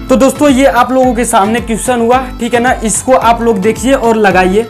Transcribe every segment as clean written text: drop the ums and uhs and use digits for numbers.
तो दोस्तों ये आप लोगों के सामने क्वेश्चन हुआ, ठीक है ना। इसको आप लोग देखिए और लगाइए।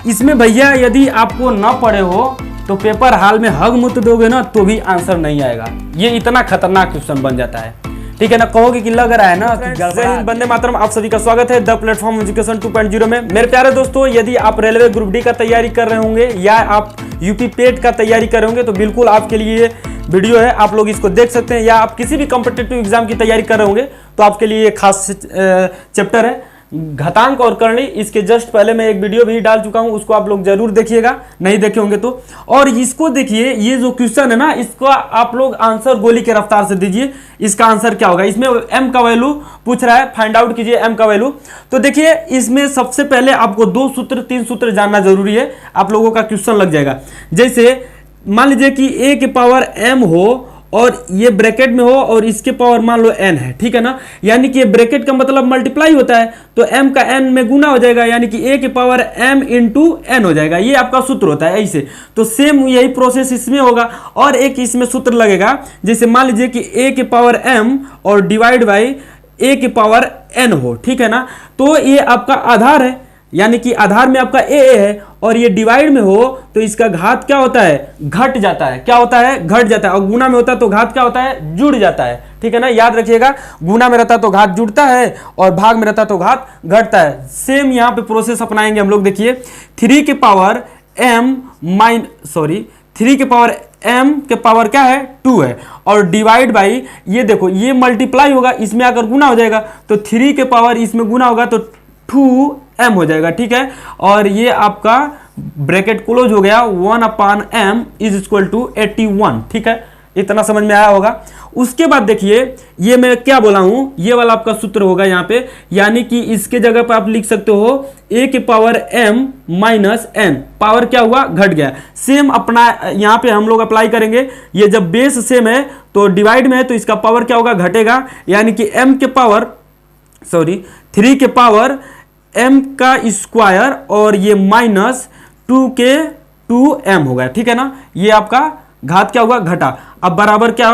इसमें भैया यदि आपको ना पढ़े हो तो पेपर हाल में हग मुत दोगे ना तो भी आंसर नहीं आएगा। ये इतना खतरनाक क्वेश्चन बन जाता है, ठीक है ना। कहोगे कि लग रहा है ना कि गड़बड़। वंदे मातरम, आप सभी का स्वागत है द प्लेटफॉर्म एजुकेशन 2.0 में। मेरे प्यारे दोस्तों, यदि आप रेलवे ग्रुप डी का तैयारी कर रहे होंगे या आप यूपी पेट का तैयारी कर रहे होंगे तो बिल्कुल आपके लिए ये वीडियो है। आप लोग इसको देख सकते हैं। या आप किसी भी कॉम्पिटिटिव एग्जाम की तैयारी कर रहे होंगे तो आपके लिए ये खास चैप्टर है घातांक और करणी। इसके जस्ट पहले मैं एक वीडियो भी डाल चुका हूं, उसको आप लोग जरूर देखिएगा, नहीं देखे होंगे तो। और इसको देखिए, ये जो क्वेश्चन है ना, इसको आप लोग आंसर गोली के रफ्तार से दीजिए। इसका आंसर क्या होगा? इसमें m का वैल्यू पूछ रहा है, फाइंड आउट कीजिए m का वैल्यू। तो देखिए, इसमें सबसे पहले आपको 2 सूत्र 3 सूत्र जानना जरूरी है, आप लोगों का क्वेश्चन लग जाएगा। जैसे मान लीजिए कि a के पावर m हो और ये ब्रैकेट में हो और इसके पावर मान लो n है, ठीक है ना। यानी कि ब्रैकेट का मतलब मल्टीप्लाई होता है, तो m का n में गुना हो जाएगा, यानी कि a के पावर m इंटू n हो जाएगा। ये आपका सूत्र होता है ऐसे। तो सेम यही प्रोसेस इसमें होगा। और एक इसमें सूत्र लगेगा, जैसे मान लीजिए कि a के पावर m और डिवाइड बाई a के पावर n हो, ठीक है ना। तो ये आपका आधार है, यानी कि आधार में आपका a है और ये डिवाइड में हो तो इसका घात क्या होता है? घट जाता है। क्या होता है? घट जाता है। और गुना में होता है तो घात क्या होता है? जुड़ जाता है, ठीक है ना। याद रखिएगा, गुना में रहता है तो घात जुड़ता है और भाग में रहता है तो घात घटता है। सेम यहाँ पे प्रोसेस अपनाएंगे हम लोग। देखिए 3 के पावर m के पावर क्या है? 2 है और डिवाइड बाई, ये देखो ये मल्टीप्लाई होगा, इसमें अगर गुना हो जाएगा तो 3 के पावर इसमें गुना होगा तो 2m हो जाएगा, ठीक है। और ये आपका ब्रैकेट क्लोज हो गया, 1/m इज इक्वल टू 81, ठीक है। इतना समझ में आया होगा। उसके बाद देखिए, ये मैं क्या बोला हूं, ये वाला आपका सूत्र होगा यहाँ पे, यानी कि इसके जगह पे आप लिख सकते हो a के power m minus n। Power क्या हुआ? घट गया। सेम अपना यहाँ पे हम लोग अप्लाई करेंगे। ये जब बेस सेम है तो डिवाइड में है तो इसका पावर क्या होगा? घटेगा, यानी कि 3 के पावर m का स्क्वायर और ये माइनस 2 के 2m होगा, ठीक है ना। ये आपका घात क्या होगा? घटा। अब बराबर क्या,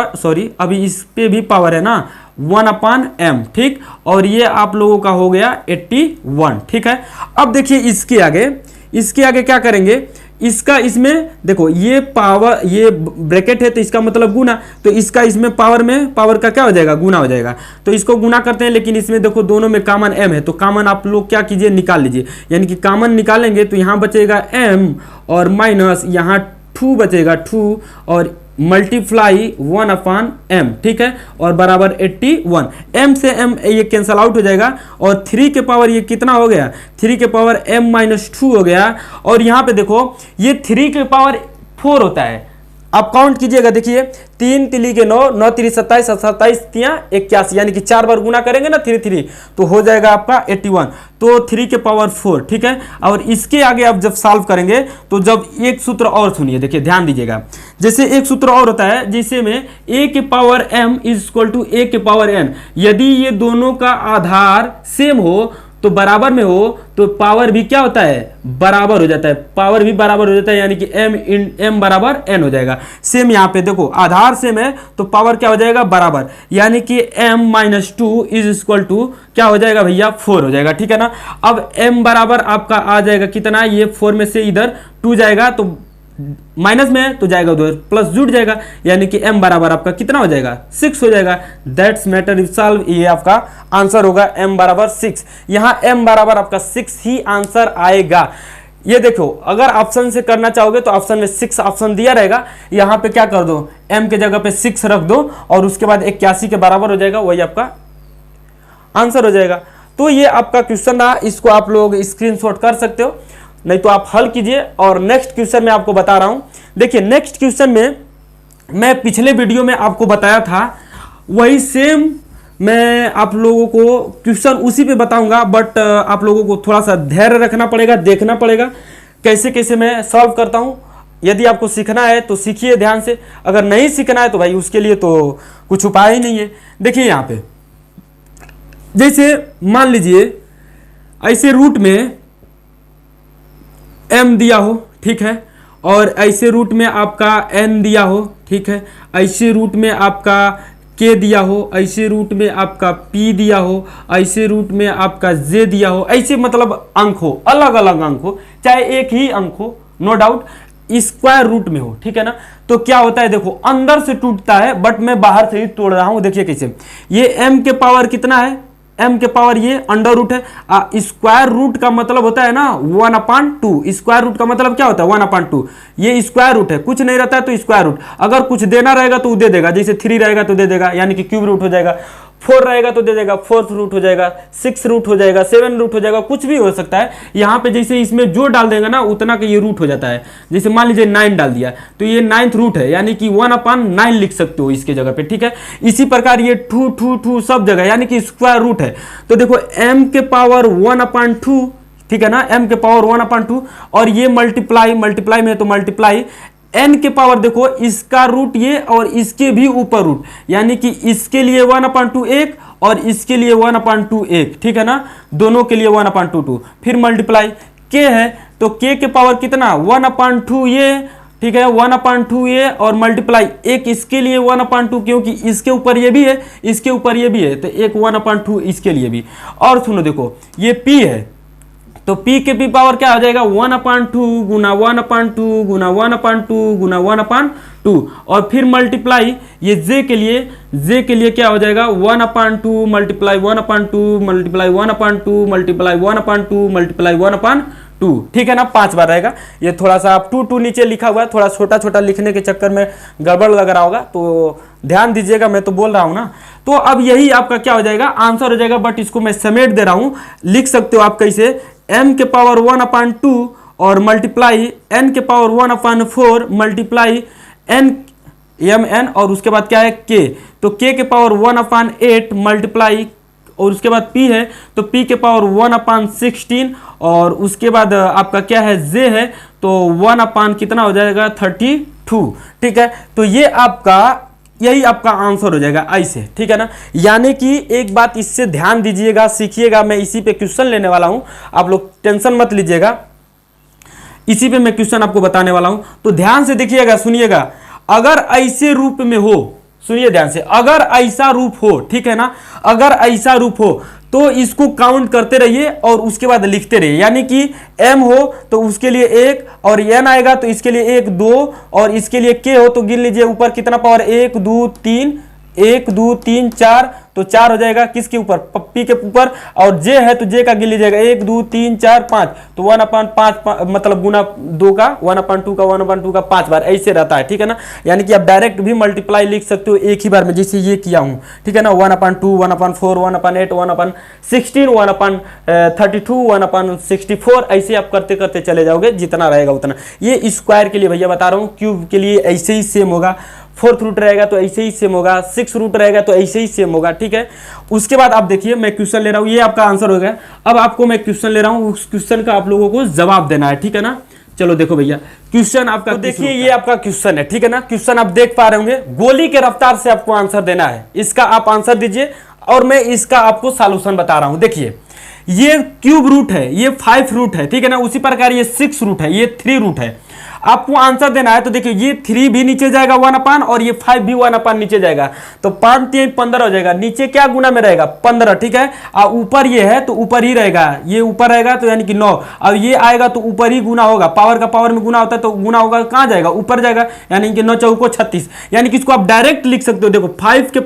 अभी इस पे भी पावर है ना, 1/m, ठीक। और ये आप लोगों का हो गया 81, ठीक है। अब देखिए इसके आगे क्या करेंगे? इसका इसमें देखो, ये पावर, ये ब्रैकेट है तो इसका मतलब गुना, तो इसका इसमें पावर का क्या हो जाएगा? गुना हो जाएगा। तो इसको गुना करते हैं, लेकिन इसमें देखो दोनों में कॉमन m है, तो कॉमन आप लोग क्या कीजिए? निकाल लीजिए। यानी कि कॉमन निकालेंगे तो यहाँ बचेगा m और माइनस यहाँ 2 बचेगा, 2 और मल्टीप्लाई 1/m, ठीक है। और बराबर 81। m से m ये कैंसल आउट हो जाएगा और 3 के पावर ये कितना हो गया? 3 के पावर m माइनस 2 हो गया। और यहाँ पे देखो ये 3 के पावर 4 होता है। आप काउंट कीजिएगा, देखिए 3 तिली के 9, 9 तिली 27, 27 तिया 81, यानी कि 4 बार गुना करेंगे ना 3 तो हो जाएगा आपका 81। तो 3 के पावर 4, ठीक है। और इसके आगे आप जब सॉल्व करेंगे तो जब एक सूत्र और सुनिए, देखिए ध्यान दीजिएगा। जैसे एक सूत्र और होता है, जैसे में a के power m is equal to a के पावर n। यदि ये दोनों का आधार सेम हो तो बराबर में हो तो पावर भी क्या होता है? बराबर हो जाता है। पावर भी बराबर हो जाता है, यानी कि m बराबर n हो जाएगा। सेम यहाँ पे देखो, आधार सेम है तो पावर क्या हो जाएगा? बराबर, यानी कि m minus 2 is equal to क्या हो जाएगा भैया? 4 हो जाएगा, ठीक है ना। अब m बराबर आपका आ जाएगा कितना? ये 4 में से इधर 2 जाएगा तो माइनस में है तो जाएगा उधर प्लस जुड़ जाएगा, यानी कि m बराबर आपका कितना हो जाएगा? 6 हो जाएगा। That's matter is solve. ये आपका आंसर होगा m बराबर 6। यहाँ m बराबर आपका 6 ही आंसर आएगा। ये देखो, अगर ऑप्शन से करना चाहोगे तो ऑप्शन में 6 ऑप्शन दिया रहेगा, यहाँ पे क्या कर दो? m के जगह पे 6 रख दो और उसके बाद 81 के बराबर हो जाएगा, वही आपका आंसर हो जाएगा। तो ये आपका क्वेश्चन रहा, इसको आप लोग स्क्रीनशॉट कर सकते हो, नहीं तो आप हल कीजिए। और नेक्स्ट क्वेश्चन में आपको बता रहा हूं। देखिए नेक्स्ट क्वेश्चन में मैं पिछले वीडियो में आपको बताया था, वही सेम मैं आप लोगों को क्वेश्चन उसी पे बताऊंगा, बट आप लोगों को थोड़ा सा धैर्य रखना पड़ेगा, देखना पड़ेगा कैसे कैसे मैं सॉल्व करता हूं। यदि आपको सीखना है तो सीखिए ध्यान से, अगर नहीं सीखना है तो भाई उसके लिए तो कुछ उपाय ही नहीं है। देखिए यहाँ पे जैसे मान लीजिए ऐसे रूट में m दिया हो, ठीक है, और ऐसे रूट में आपका n दिया हो, ठीक है, ऐसे रूट में आपका के दिया हो, ऐसे रूट में आपका p दिया हो, ऐसे रूट में आपका j दिया हो, ऐसे मतलब अंक हो, अलग अलग अंक हो, चाहे एक ही अंक हो, नो डाउट स्क्वायर रूट में हो, ठीक है ना। तो क्या होता है देखो, अंदर से टूटता है बट मैं बाहर से ही तोड़ रहा हूं। देखिए कैसे, ये m के पावर कितना है, m के पावर ये अंडर रूट है। स्क्वायर रूट का मतलब होता है ना 1/2, स्क्वायर रूट का मतलब क्या होता है 1/2, ये स्क्वायर रूट है, कुछ नहीं रहता है तो स्क्वायर रूट, अगर कुछ देना रहेगा तो दे देगा, जैसे 3 रहेगा तो दे देगा, यानी कि क्यूब रूट हो जाएगा, 4 रहेगा तो दे देगा, 4th रूट हो जाएगा, 6 रूट हो जाएगा, 7 रूट हो जाएगा, कुछ भी हो सकता है। यहाँ पे जैसे इसमें जो डाल देगा ना उतना का ये रूट हो जाता है। जैसे मान लीजिए 9 डाल दिया तो ये 9th रूट है, यानी कि 1/9 लिख सकते हो इसके जगह पे, ठीक है। इसी प्रकार ये 2 सब जगह यानी कि स्क्वायर रूट है। तो देखो m के पावर 1/2, ठीक है ना, m के पावर 1/2, और ये मल्टीप्लाई में है तो मल्टीप्लाई n के पावर देखो इसका रूट ये और इसके भी ऊपर रूट, यानी कि इसके लिए 1/2 एक और इसके लिए 1/2 एक, ठीक है ना, दोनों के लिए 1/2, फिर मल्टीप्लाई k है तो k के पावर कितना 1/2 ये, ठीक है, 1/2 ये और मल्टीप्लाई एक इसके लिए 1/2, क्योंकि इसके ऊपर ये भी है, इसके ऊपर ये भी है, तो एक 1/2 इसके लिए भी। और सुनो देखो ये p है तो p के p पावर क्या हो जाएगा 1/2 गुना 1/2 गुना 1/2 गुना 1/2, और फिर मल्टीप्लाई ये j के लिए क्या हो जाएगा 1/2 मल्टीप्लाई 1/2 मल्टीप्लाई 1/2 मल्टीप्लाई 1/2 मल्टीप्लाई 1/2, ठीक है ना, 5 बार रहेगा। ये थोड़ा सा आप 2 नीचे लिखा हुआ है, थोड़ा छोटा छोटा लिखने के चक्कर में गड़बड़ लग रहा होगा तो ध्यान दीजिएगा, मैं तो बोल रहा हूं ना। तो अब यही आपका क्या हो जाएगा आंसर हो जाएगा, बट इसको मैं समेट दे रहा हूं, लिख सकते हो आप कैसे, m के पावर 1/2 और मल्टीप्लाई n के पावर 1/4 मल्टीप्लाई n और उसके बाद क्या है k, तो k के पावर 1/8 मल्टीप्लाई, और उसके बाद p है तो p के पावर 1/16, और उसके बाद आपका क्या है j है तो 1/ कितना हो जाएगा 32, ठीक है। तो ये आपका यही आपका आंसर हो जाएगा ऐसे, ठीक है ना। यानी कि एक बात इससे ध्यान दीजिएगा, सीखिएगा, मैं इसी पे क्वेश्चन लेने वाला हूं, आप लोग टेंशन मत लीजिएगा, इसी पे मैं क्वेश्चन आपको बताने वाला हूं, तो ध्यान से देखिएगा, सुनिएगा। अगर ऐसे रूप में हो, सुनिए ध्यान से, अगर ऐसा रूप हो, ठीक है ना, अगर ऐसा रूप हो तो इसको काउंट करते रहिए और उसके बाद लिखते रहिए, यानी कि m हो तो उसके लिए 1 और n आएगा तो इसके लिए 1 2 और इसके लिए k हो तो गिन लीजिए ऊपर कितना पावर 1 2 3 4, तो 4 हो जाएगा किसके ऊपर p के ऊपर, और j है तो j का गिन लीजिएगा 1 2 3 4 5, तो 1/5 मतलब गुना 2 का 1/2 का 1/2 का 5 बार ऐसे रहता है, ठीक है ना। यानी कि आप डायरेक्ट भी मल्टीप्लाई लिख सकते हो एक ही बार में, जैसे ये किया हूं, ठीक है ना, 1/2 1/4 1/8 1/16 1/32 1/64, ऐसे आप करते करते चले जाओगे, जितना रहेगा उतना। ये स्क्वायर के लिए भैया बता रहा हूँ, क्यूब के लिए ऐसे ही सेम होगा, 4th रूट रहेगा तो ऐसे ही सेम होगा, 6 रूट रहेगा तो ऐसे ही सेम होगा, ठीक है। उसके बाद आप देखिए मैं क्वेश्चन ले रहा हूं, ये आपका आंसर हो गया। अब आपको मैं क्वेश्चन ले रहा हूं, उस क्वेश्चन का आप लोगों को जवाब देना है, ठीक है ना। चलो देखो भैया क्वेश्चन आपका, तो देखिए ये आपका क्वेश्चन है, ठीक है ना। क्वेश्चन आप देख पा रहे होंगे, गोली के रफ्तार से आपको आंसर देना है, इसका आप आंसर दीजिए और मैं इसका आपको सॉल्यूशन बता रहा हूं। देखिए ये क्यूब रूट है, ये 5 रूट है, ठीक है ना, उसी प्रकार ये 6 रूट है, ये 3 रूट है, आपको आंसर देना है। तो देखिए ये 3 भी नीचे जाएगा 1/, और ये 5 भी 1/, नीचे जाएगा तो 5 3 15 हो जाएगा, नीचे क्या गुना में रहेगा 15, ठीक है। ऊपर ये है तो ऊपर ही रहेगा, ये ऊपर रहेगा तो यानी कि 9, अब ये आएगा तो ऊपर ही गुना होगा, पावर का पावर में गुना होता है तो गुना होगा कहां जाएगा ऊपर जाएगा, यानी कि 9 चौको 36, यानी कि इसको आप डायरेक्ट लिख सकते हो। देखो 5 के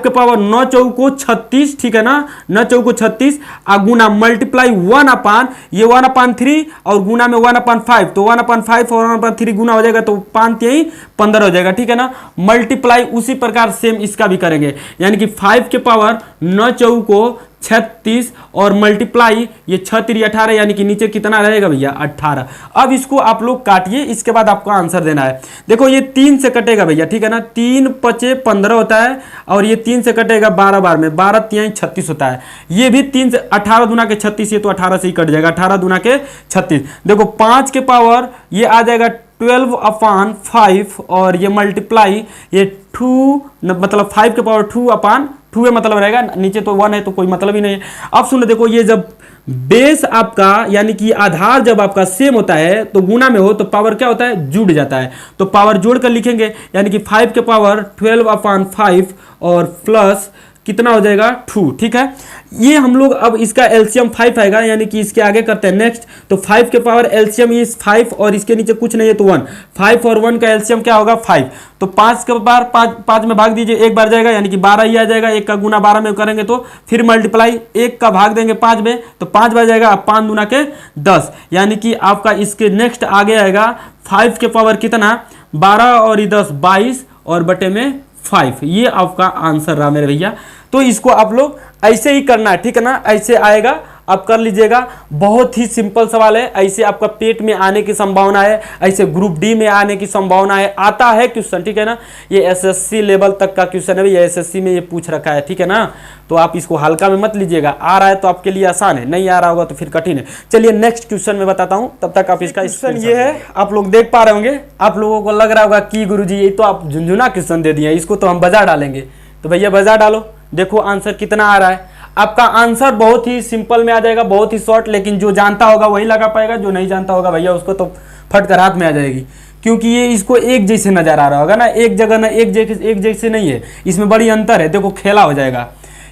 पावर 9 चौको 36, ठीक है ना, 9 चौको 36 गुना मल्टीप्लाई 1/, ये 1/3 और गुना में 1/5, तो 1/5 और 1/3 गुना हो जाएगा तो 5 3 15 हो जाएगा, ठीक है ना। मल्टीप्लाई उसी प्रकार सेम इसका भी करेंगे, यानी कि 5 के पावर 9 चौको 36 और मल्टीप्लाई ये 6 3 18, यानी कि नीचे कितना रहेगा भैया 18। अब इसको आप लोग काटिए, इसके बाद आपको आंसर देना है। देखो ये 3 से कटेगा भैया, ठीक है ना, 3 5 15 होता है और ये 3 से कटेगा 12 बार में, 12 3 36 होता है। ये भी 3 से 18 दूना के 36, ये तो 18 से ही कट जाएगा, 18 दूना के 36। देखो 5 के पावर ये आ जाएगा 12/5 और ये मल्टीप्लाई ये 2 मतलब 5 के पावर 2/2 है, मतलब रहेगा, नीचे तो 1 है तो कोई मतलब ही नहीं है। अब सुनो देखो ये जब बेस आपका यानी कि आधार जब आपका सेम होता है तो गुना में हो तो पावर क्या होता है, जुड़ जाता है। तो पावर जोड़ कर लिखेंगे यानी कि 5 के पावर 12/5 और प्लस कितना हो जाएगा 2। ठीक है, ये हम लोग अब इसका एलसीएम 5 आएगा यानी कि इसके आगे करते हैं नेक्स्ट। तो 5 के पावर एलसीएम इज 5 और इसके नीचे कुछ नहीं है तो 1। 5 और 1 का एलसीएम क्या होगा 5। तो 5 के पावर 5 में भाग दीजिए, एक बार जाएगा यानी कि 12 ही आ जाएगा। एक का गुना 12 में करेंगे तो फिर मल्टीप्लाई, एक का भाग देंगे 5 में तो 5 बार जाएगा। अब 5 दूना के 10 यानी कि आपका इसके नेक्स्ट आगे आएगा 5 के पावर कितना 12 और 10 22 और बटे में 5। ये आपका आंसर रहा मेरे भैया। तो इसको आप लोग ऐसे ही करना है, ठीक है ना, ऐसे आएगा आप कर लीजिएगा। बहुत ही सिंपल सवाल है, ऐसे आपका पेट में आने की संभावना है, ऐसे ग्रुप डी में आने की संभावना है, आता है क्वेश्चन, ठीक है ना। ये एसएससी लेवल तक का क्वेश्चन है भैया, एसएससी में ये पूछ रखा है, ठीक है ना। तो आप इसको हल्का में मत लीजिएगा, आ रहा है तो आपके लिए आसान है, नहीं आ रहा होगा तो फिर कठिन है। चलिए नेक्स्ट क्वेश्चन में बताता हूँ, तब तक आप इसका क्वेश्चन ये है, आप लोग देख पा रहे होंगे। आप लोगों को लग रहा होगा कि गुरुजी ये तो आप झुंझुना क्वेश्चन दे दिए, इसको तो हम बजा डालेंगे। तो भैया बजा डालो, देखो आंसर कितना आ रहा है। आपका आंसर बहुत ही सिंपल में आ जाएगा, बहुत ही शॉर्ट, लेकिन जो जानता होगा वही लगा पाएगा, जो नहीं जानता होगा भैया उसको तो फट कर हाथ में आ जाएगी, क्योंकि ये इसको एक जैसे नजर आ रहा होगा ना, एक जगह ना एक जैसे नहीं है, इसमें बड़ी अंतर है। देखो खेला हो जाएगा।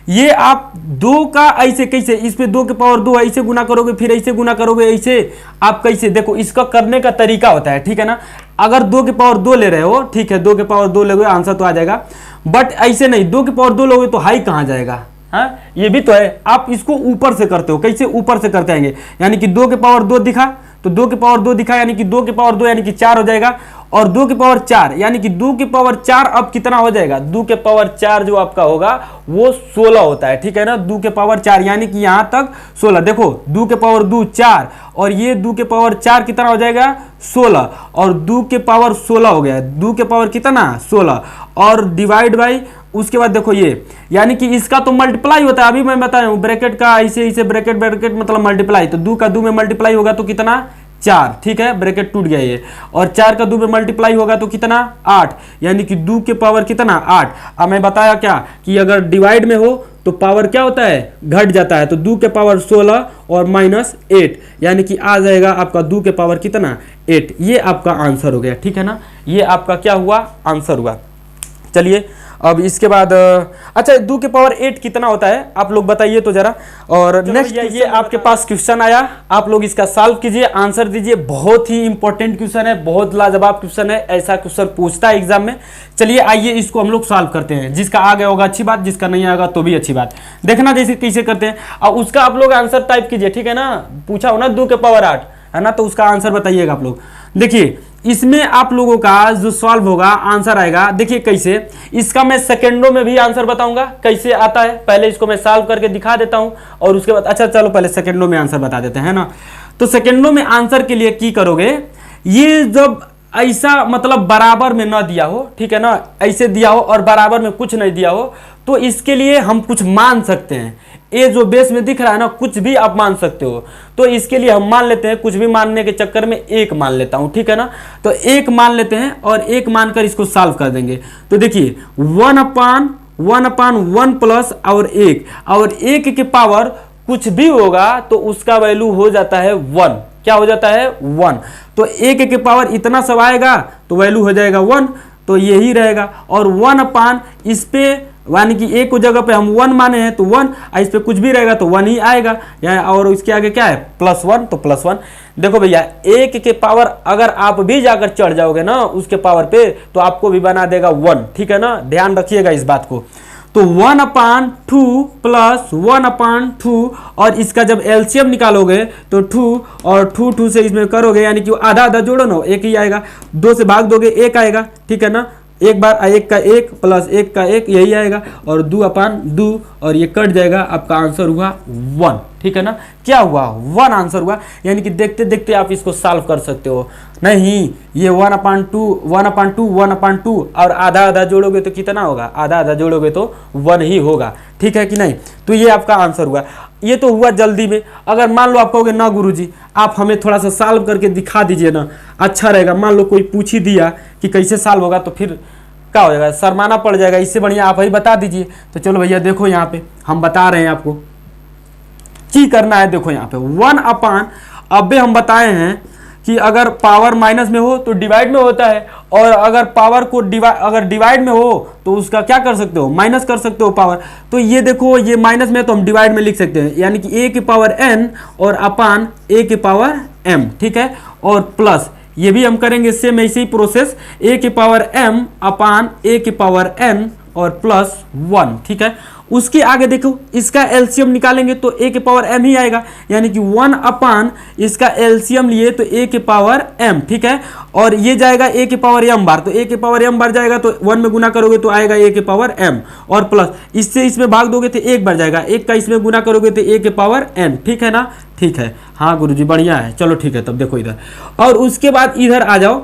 ये आप 2 का ऐसे कैसे, इस पे 2 के पावर 2 ऐसे गुना करोगे, फिर ऐसे गुना करोगे, ऐसे आप कैसे, देखो इसका करने का तरीका होता है, ठीक है ना। अगर 2 के पावर 2 ले रहे हो, ठीक है, 2 के पावर 2 लोगे आंसर तो आ जाएगा, बट ऐसे नहीं, 2 के पावर 2 लोगे तो हाई कहाँ जाएगा, हाँ ये भी तो है। आप इसको ऊपर से करते हो, कैसे ऊपर से करते आएंगे, यानी कि 2 के पावर 2 दिखा तो 2 के पावर 2 दिखा यानी कि 2 के पावर 2 यानी कि 4 हो जाएगा, और 2 के पावर 4 यानी कि 2 के पावर 4 अब कितना हो जाएगा, 2 के पावर 4 जो आपका होगा वो 16 होता है, ठीक है ना। 2 के पावर 4 यानी कि यहां तक 16, देखो 2 के पावर 2 4 और ये 2 के पावर 4 कितना हो जाएगा 16, और 2 के पावर 16 हो गया, 2 के पावर कितना 16 और डिवाइड बाई, उसके बाद देखो ये यानी कि इसका तो मल्टीप्लाई होता है, अभी मैं बताया हूं ब्रैकेट का ऐसे ऐसे ब्रैकेट मतलब मल्टीप्लाई, तो 2 का 2 में मल्टीप्लाई होगा तो कितना 4, ठीक है, ब्रैकेट टूट गया ये, और 4 का 2 में मल्टीप्लाई होगा तो कितना 8, यानी कि 2 के पावर कितना 8। अब मैं बताया क्या कि अगर डिवाइड में हो तो पावर क्या होता है घट जाता है, तो 2 के पावर 16 और -8 यानी कि आ जाएगा आपका 2 के पावर कितना 8। ये आपका आंसर हो गया, ठीक है ना, ये आपका क्या हुआ आंसर हुआ। चलिए अब इसके बाद अच्छा 2 के पावर 8 कितना होता है आप लोग बताइए तो जरा। और नेक्स्ट ये आपके पास क्वेश्चन आया, आप लोग इसका सॉल्व कीजिए, आंसर दीजिए। बहुत ही इंपॉर्टेंट क्वेश्चन है, बहुत लाजवाब क्वेश्चन है, ऐसा क्वेश्चन पूछता है एग्जाम में। चलिए आइए इसको हम लोग सॉल्व करते हैं, जिसका आ गया होगा अच्छी बात, जिसका नहीं आएगा तो भी अच्छी बात। देखना जैसे कैसे करते हैं, और उसका आप लोग आंसर टाइप कीजिए, ठीक है ना। पूछा हो ना 2 के पावर 8 है ना, तो उसका आंसर बताइएगा आप लोग। देखिए इसमें आप लोगों का जो सॉल्व होगा आंसर आएगा, देखिए कैसे, इसका मैं सेकंडों में भी आंसर बताऊंगा कैसे आता है। पहले इसको मैं सॉल्व करके दिखा देता हूं और उसके बाद अच्छा चलो पहले सेकंडों में आंसर बता देते हैं ना। तो सेकंडों में आंसर के लिए की करोगे, ये जब ऐसा मतलब बराबर में ना दिया हो, ठीक है ना, ऐसे दिया हो और बराबर में कुछ नहीं दिया हो, तो इसके लिए हम कुछ मान सकते हैं। ये जो बेस में दिख रहा है ना, कुछ भी आप मान सकते हो, तो इसके लिए हम मान लेते हैं, कुछ भी मानने के चक्कर में 1 मान लेता हूं, ठीक है ना। तो 1 मान लेते हैं और 1 मानकर इसको सॉल्व कर देंगे। तो देखिए 1/1 प्लस और 1 के पावर कुछ भी होगा तो उसका वैल्यू हो जाता है 1। क्या हो जाता है 1। तो 1 के पावर इतना सब आएगा तो वैल्यू हो जाएगा 1, तो यही रहेगा। और 1 इस पे यानी कि एक जगह पे हम 1 माने हैं तो 1, इस पे कुछ भी रहेगा तो 1 ही आएगा, और इसके आगे क्या है +1, तो +1। देखो भैया 1 के पावर अगर आप भी जाकर चढ़ जाओगे ना उसके पावर पे तो आपको भी बना देगा 1, ठीक है ना, ध्यान रखिएगा इस बात को। तो 1/2 + 1/2 और इसका जब एलसीएम निकालोगे तो 2 और 2 से इसमें करोगे यानी कि आधा आधा जोड़ो ना, 1 ही आएगा, 2 से भाग दोगे 1 आएगा, ठीक है ना। एक बार 1 का 1 + 1 का 1 यही आएगा, और 2/2 और ये कट जाएगा, आपका आंसर हुआ 1, ठीक है ना। क्या हुआ 1 आंसर हुआ, यानी कि देखते देखते आप इसको सॉल्व कर सकते हो। नहीं ये 1/2 और आधा आधा जोड़ोगे तो कितना होगा, आधा आधा जोड़ोगे तो 1 ही होगा, ठीक है कि नहीं। तो ये आपका आंसर हुआ। ये तो हुआ जल्दी में। अगर मान लो आप कहोगे ना गुरुजी आप हमें थोड़ा सा सॉल्व करके दिखा दीजिए ना, अच्छा रहेगा। मान लो कोई पूछ ही दिया कि कैसे सॉल्व होगा तो फिर क्या हो जाएगा, शर्माना पड़ जाएगा। इससे बढ़िया आप ही बता दीजिए। तो चलो भैया देखो यहाँ पे हम बता रहे हैं आपको, ची करना है। देखो यहाँ पे 1 अपान, अबे हम बताए हैं कि अगर पावर माइनस में हो तो डिवाइड में होता है, और अगर पावर को डिवाइड में हो तो उसका क्या कर सकते हो, माइनस कर सकते हो पावर। तो ये देखो ये माइनस में तो हम डिवाइड में लिख सकते हैं, यानी कि a की पावर n और अपान a की पावर m, ठीक है। और प्लस ये भी हम करेंगे सेम ऐसे ही प्रोसेस, a की पावर m अपान a की पावर n और प्लस 1, ठीक है। उसके आगे देखो इसका एलसीएम निकालेंगे तो a के पावर m ही आएगा, यानी कि 1 अपान इसका एलसीएम लिए तो a के पावर m, ठीक है। और ये जाएगा a के पावर m बार, तो a के पावर m बार जाएगा तो 1 में गुना करोगे तो आएगा a के पावर m, और प्लस इससे इसमें भाग दोगे तो 1 बार जाएगा, 1 का इसमें गुना करोगे तो a के पावर n, ठीक है ना। ठीक है, हाँ गुरुजी बढ़िया है, चलो ठीक है। तब देखो इधर, और उसके बाद इधर आ जाओ,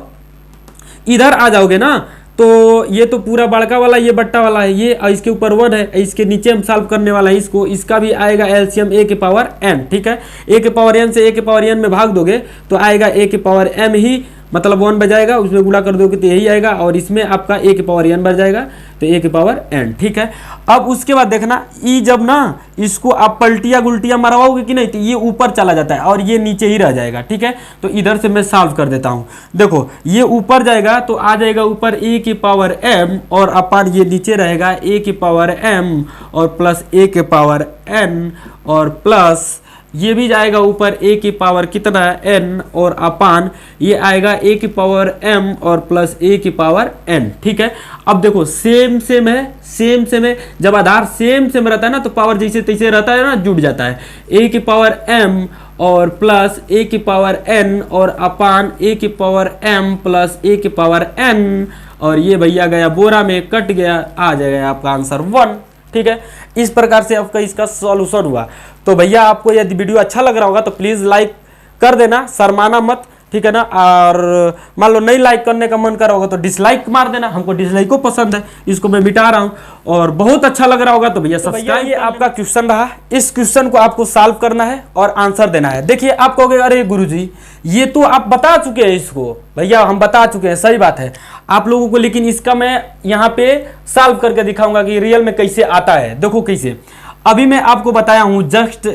इधर आ जाओगे ना तो ये तो पूरा बड़का वाला ये बट्टा वाला है ये, और इसके ऊपर 1 है, इसके नीचे हम सॉल्व करने वाला है इसको, इसका भी आएगा एलसीएम a के पावर n, ठीक है। a के पावर n से a के पावर n में भाग दोगे तो आएगा a के पावर m ही, मतलब 1 बजाएगा, उसमें गुणा कर दोगे तो यही आएगा, और इसमें आपका a के पावर n बच जाएगा तो a के पावर n, ठीक है। अब उसके बाद देखना ई जब ना इसको आप पलटिया गुलटिया मरवाओगे कि नहीं तो ये ऊपर चला जाता है और ये नीचे ही रह जाएगा, ठीक है। तो इधर से मैं सॉल्व कर देता हूँ। देखो ये ऊपर जाएगा तो आ जाएगा ऊपर a की पावर m, और अपान ये नीचे रहेगा a की पावर m और प्लस a के पावर n, और प्लस ये भी जाएगा ऊपर a की पावर कितना है n, और अपान ये आएगा a की पावर m और प्लस a की पावर n, ठीक है। अब देखो सेम सेम है, सेम सेम है, जब आधार सेम सेम रहता है ना तो पावर जैसे तैसे रहता है ना, जुड़ जाता है। a की पावर m और प्लस a की पावर n और अपान a की पावर m प्लस a की पावर n, और ये भैया गया बोरा में, कट गया, आ जाएगा आपका आंसर 1, ठीक है। इस प्रकार से आपका इसका सॉल्यूशन हुआ। तो भैया आपको यदि वीडियो अच्छा लग रहा होगा तो प्लीज़ लाइक कर देना, शर्माना मत, ठीक है ना। और मान लो नहीं लाइक करने का मन कर रहा होगा तो डिसलाइक मार देना, हमको डिसलाइको पसंद है, इसको मैं मिटा रहा हूँ। और बहुत अच्छा लग रहा होगा तो भैया सब्सक्राइब। ये आपका क्वेश्चन रहा, इस क्वेश्चन को आपको सॉल्व करना है और आंसर देना है। देखिए आप कहोगे अरे गुरुजी ये तो आप बता चुके हैं इसको, भैया हम बता चुके हैं, सही बात है आप लोगों को, लेकिन इसका मैं यहाँ पे सॉल्व करके दिखाऊंगा कि रियल में कैसे आता है। देखो कैसे, अभी मैं आपको बताया हूँ जस्ट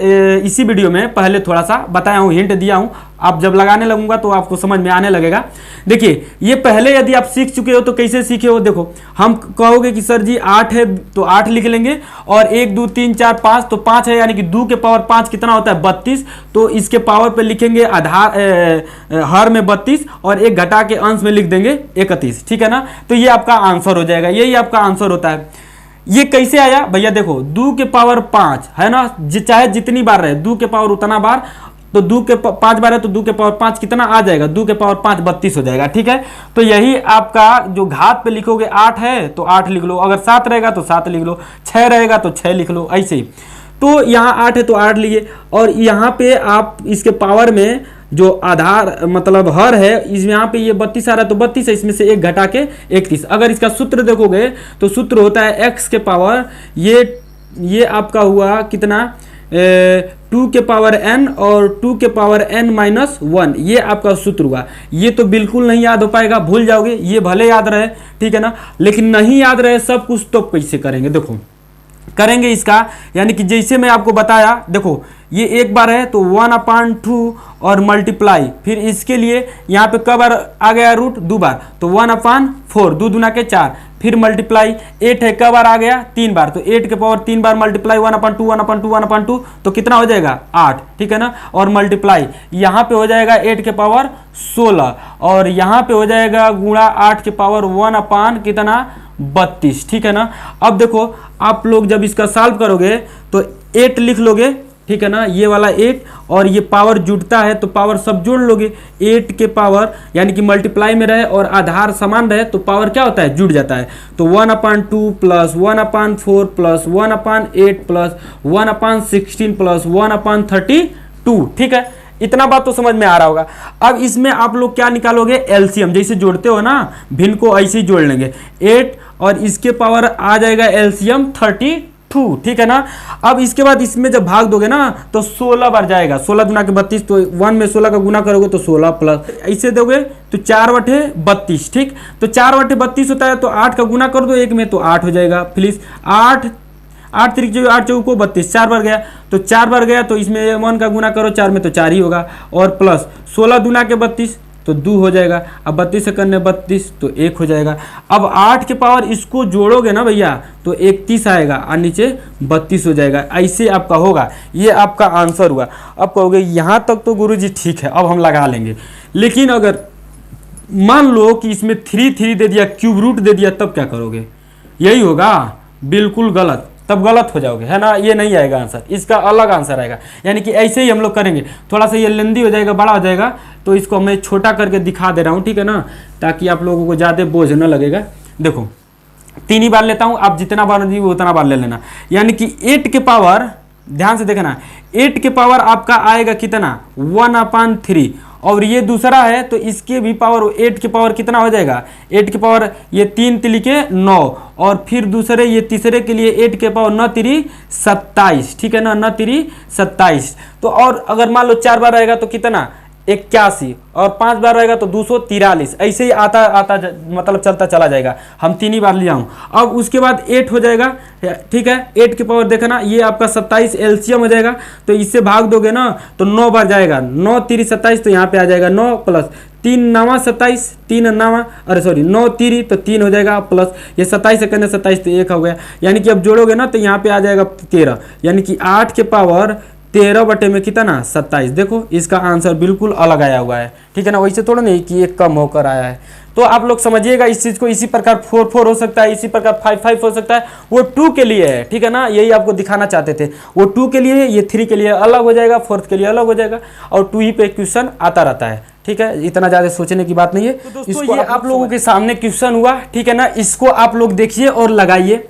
इसी वीडियो में पहले थोड़ा सा बताया हूँ, हिंट दिया हूँ, आप जब लगाने लगूंगा तो आपको समझ में आने लगेगा। देखिए ये पहले यदि आप सीख चुके हो तो कैसे सीखे हो, देखो हम कहोगे कि सर जी 8 है तो 8 लिख लेंगे, और 1 2 3 4 5 तो 5 है, यानी कि 2 के पावर 5 कितना होता है 32, तो इसके पावर पे लिखेंगे आधार हर में 32 और एक घटा के अंश में लिख देंगे 31, ठीक है ना। तो ये आपका आंसर हो जाएगा, यही आपका आंसर होता है। ये कैसे आया भैया, देखो 2 के पावर 5 है ना, चाहे जितनी बार रहे 2 के पावर उतना बार, तो 2 के 5 बार है तो 2 के पावर 5 कितना आ जाएगा, 2 के पावर 5 32 हो जाएगा, ठीक है। तो यही आपका जो घात पे लिखोगे 8 है तो 8 लिख लो, अगर 7 रहेगा तो 7 लिख लो, 6 रहेगा तो 6 लिख लो, ऐसे ही। तो यहाँ 8 है तो 8 लिए, और यहाँ पे आप इसके पावर में जो आधार मतलब हर है इस यहाँ पे ये 32 आ रहा है तो 32 है, इसमें से 1 घटा के 31। अगर इसका सूत्र देखोगे तो सूत्र होता है x के पावर ये आपका हुआ कितना 2 के पावर n और 2 के पावर n माइनस 1, ये आपका सूत्र हुआ। ये तो बिल्कुल नहीं याद हो पाएगा, भूल जाओगे, ये भले याद रहे ठीक है ना, लेकिन नहीं याद रहे सब कुछ तो कैसे करेंगे, देखो करेंगे इसका, यानी कि जैसे मैं आपको बताया, देखो ये एक बार है तो 1/2 और मल्टीप्लाई, फिर इसके लिए यहाँ पे कब आ गया रूट 2 बार तो 1/4, 2 दूना के 4, फिर मल्टीप्लाई 8 है कब बार आ गया 3 बार, तो 8 के पावर 3 बार मल्टीप्लाई 1/2 1/2 1/2 तो कितना हो जाएगा 8, ठीक है ना। और मल्टीप्लाई यहाँ पे हो जाएगा 8 के पावर 16, और यहाँ पे हो जाएगा गुणा 8 के पावर 1 कितना 32, ठीक है ना। अब देखो आप लोग जब इसका सॉल्व करोगे तो 8 लिख लोगे, ठीक है ना, ये वाला 8, और ये पावर जुड़ता है तो पावर सब जोड़ लोगे, 8 के पावर यानी कि मल्टीप्लाई में रहे और आधार समान रहे तो पावर क्या होता है जुड़ जाता है, तो 1/2 प्लस 1/4 प्लस 1/8 प्लस 1/16 प्लस 1/32, ठीक है। इतना बात तो समझ में आ रहा होगा। अब इसमें आप लोग क्या निकालोगे एलसीएम, जैसे जोड़ते हो ना भिन्न को ऐसे ही जोड़ लेंगे, 8 और इसके पावर आ जाएगा एलसीएम 32, ठीक है ना। अब इसके बाद इसमें जब भाग दोगे ना तो 16 बार जाएगा, 16 गुना के 32, तो 1 में 16 का गुना करोगे तो 16 प्लस ऐसे दोगे तो 4/32, ठीक। तो 4/32 होता है तो 8 का गुना कर दो 1 में तो 8 हो जाएगा, प्लीज 8 8 3 8 चौको 32, 4 बार गया तो 4 बार गया, तो इसमें 1 का गुना करो 4 में तो 4 ही होगा, और प्लस 16 दूना के 32 तो 2 हो जाएगा। अब 32 से करने 32 तो 1 हो जाएगा। अब 8 के पावर इसको जोड़ोगे ना भैया तो 31 आएगा और नीचे 32 हो जाएगा। ऐसे आपका होगा, ये आपका आंसर हुआ। अब कहोगे यहाँ तक तो गुरुजी ठीक है, अब हम लगा लेंगे, लेकिन अगर मान लो कि इसमें 3 3 दे दिया, क्यूब रूट दे दिया, तब क्या करोगे? यही होगा, बिल्कुल गलत, तब गलत हो जाओगे, है ना। ये नहीं आएगा आंसर, इसका अलग आंसर आएगा। यानी कि ऐसे ही हम लोग करेंगे, थोड़ा सा ये लेंदी हो जाएगा, बड़ा हो जाएगा, तो इसको मैं छोटा करके दिखा दे रहा हूँ, ठीक है ना, ताकि आप लोगों को ज़्यादा बोझ न लगेगा। देखो 3 ही बार लेता हूँ, आप जितना बार दी उतना बार ले लेना। यानी कि 8 के पावर, ध्यान से देखना, 8 के पावर आपका आएगा कितना 1/3, और ये दूसरा है तो इसके भी पावर 8 के पावर कितना हो जाएगा, 8 के पावर ये 3 तिली के 9, और फिर दूसरे ये तीसरे के लिए 8 के पावर 9 3 27, ठीक है ना, 9 3 27। तो और अगर मान लो 4 बार रहेगा तो कितना 81, और 5 बार रहेगा तो 243, ऐसे ही आता आता मतलब चलता चला जाएगा। हम 3 ही बार लिया हूँ। अब उसके बाद 8 हो जाएगा, ठीक है, 8 के पावर देखना ये आपका 27 एलसीएम हो जाएगा, तो इससे भाग दोगे ना तो 9 बार जाएगा, 9 3 27, तो यहाँ पे आ जाएगा 9 प्लस 3 9 27, 3 9 अरे सॉरी 9 3 तो 3 हो जाएगा, प्लस ये 27 से करने 27 तो 1 हो गया। यानी कि अब जोड़ोगे ना तो यहाँ पे आ जाएगा 13, यानी कि 8 के पावर 13 बटे में कितना 27। देखो इसका आंसर बिल्कुल अलग आया हुआ है, ठीक है ना, वैसे थोड़ा नहीं कि एक कम होकर आया है। तो आप लोग समझिएगा इस चीज़ को, इसी प्रकार 4 4 हो सकता है, इसी प्रकार 5 5 हो सकता है, वो 2 के लिए है, ठीक है ना, यही आपको दिखाना चाहते थे। वो 2 के लिए, ये 3 के लिए अलग हो जाएगा, 4th के लिए अलग हो जाएगा, और 2 ही पे क्वेश्चन आता रहता है, ठीक है, इतना ज़्यादा सोचने की बात नहीं है। तो दोस्तों ये आप लोगों के सामने क्वेश्चन हुआ, ठीक है ना, इसको आप लोग देखिए और लगाइए।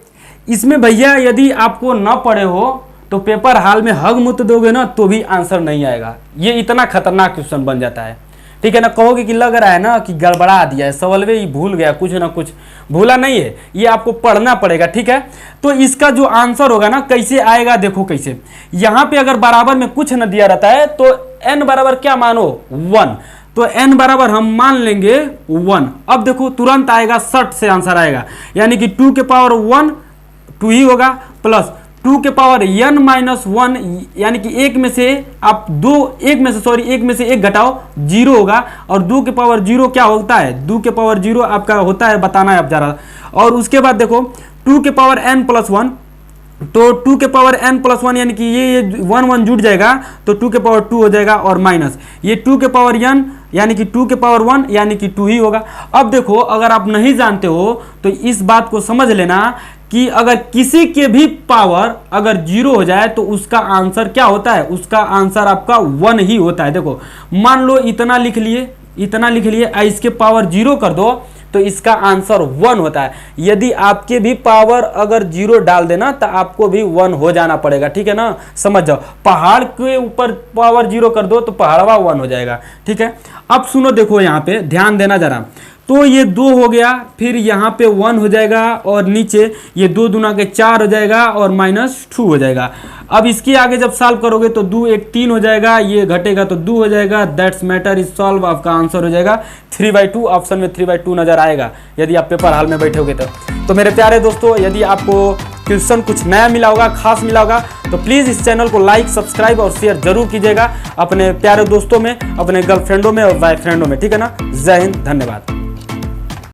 इसमें भैया यदि आपको न पढ़े हो तो पेपर हाल में हग मुत दोगे ना तो भी आंसर नहीं आएगा। ये इतना खतरनाक क्वेश्चन बन जाता है, ठीक है ना। कहोगे कि लग रहा है ना कि गड़बड़ा दिया है, सवालवे ही भूल गया, कुछ ना कुछ भूला नहीं है, ये आपको पढ़ना पड़ेगा, ठीक है। तो इसका जो आंसर होगा ना कैसे आएगा, देखो कैसे, यहाँ पे अगर बराबर में कुछ न दिया रहता है तो n बराबर क्या मानो 1, तो n बराबर हम मान लेंगे 1। अब देखो तुरंत आएगा, सट से आंसर आएगा, यानी कि 2 के पावर 1 2 ही होगा, प्लस 2 के पावर n माइनस 1, यानी कि एक में से आप एक में से एक घटाओ 0 होगा, और 2 के पावर 0 क्या होता है, 2 के पावर 0 आपका होता है, बताना है आप जरा। और उसके बाद देखो 2 के पावर n प्लस 1, तो 2 के पावर n प्लस 1 यानी कि ये 1 1 जुड़ जाएगा तो 2 के पावर 2 हो जाएगा, और माइनस ये 2 के पावर n यानी कि 2 के पावर 1 यानी कि 2 ही होगा। अब देखो अगर आप नहीं जानते हो तो इस बात को समझ लेना कि अगर किसी के भी पावर अगर 0 हो जाए तो उसका आंसर क्या होता है, उसका आंसर आपका 1 ही होता है। देखो मान लो इतना लिख लिए, इसके पावर 0 कर दो तो इसका आंसर 1 होता है। यदि आपके भी पावर अगर 0 डाल देना तो आपको भी 1 हो जाना पड़ेगा, ठीक है ना, समझ जाओ। पहाड़ के ऊपर पावर 0 कर दो तो पहाड़वा 1 हो जाएगा, ठीक है। अब सुनो, देखो यहाँ पे ध्यान देना जरा, तो ये 2 हो गया, फिर यहाँ पे 1 हो जाएगा, और नीचे ये 2 दूना के 4 हो जाएगा, और -2 हो जाएगा। अब इसके आगे जब सॉल्व करोगे तो 2 1 3 हो जाएगा, ये घटेगा तो 2 हो जाएगा। दैट्स मैटर इज सॉल्व, आपका आंसर हो जाएगा 3/2। ऑप्शन में 3/2 नजर आएगा यदि आप पेपर हाल में बैठे होगे तो मेरे प्यारे दोस्तों, यदि आपको क्वेश्चन कुछ नया मिला होगा, खास मिला होगा, तो प्लीज़ इस चैनल को लाइक, सब्सक्राइब और शेयर जरूर कीजिएगा अपने प्यारे दोस्तों में, अपने गर्लफ्रेंडों में और बॉयफ्रेंडों में, ठीक है ना। जय हिंद, धन्यवाद।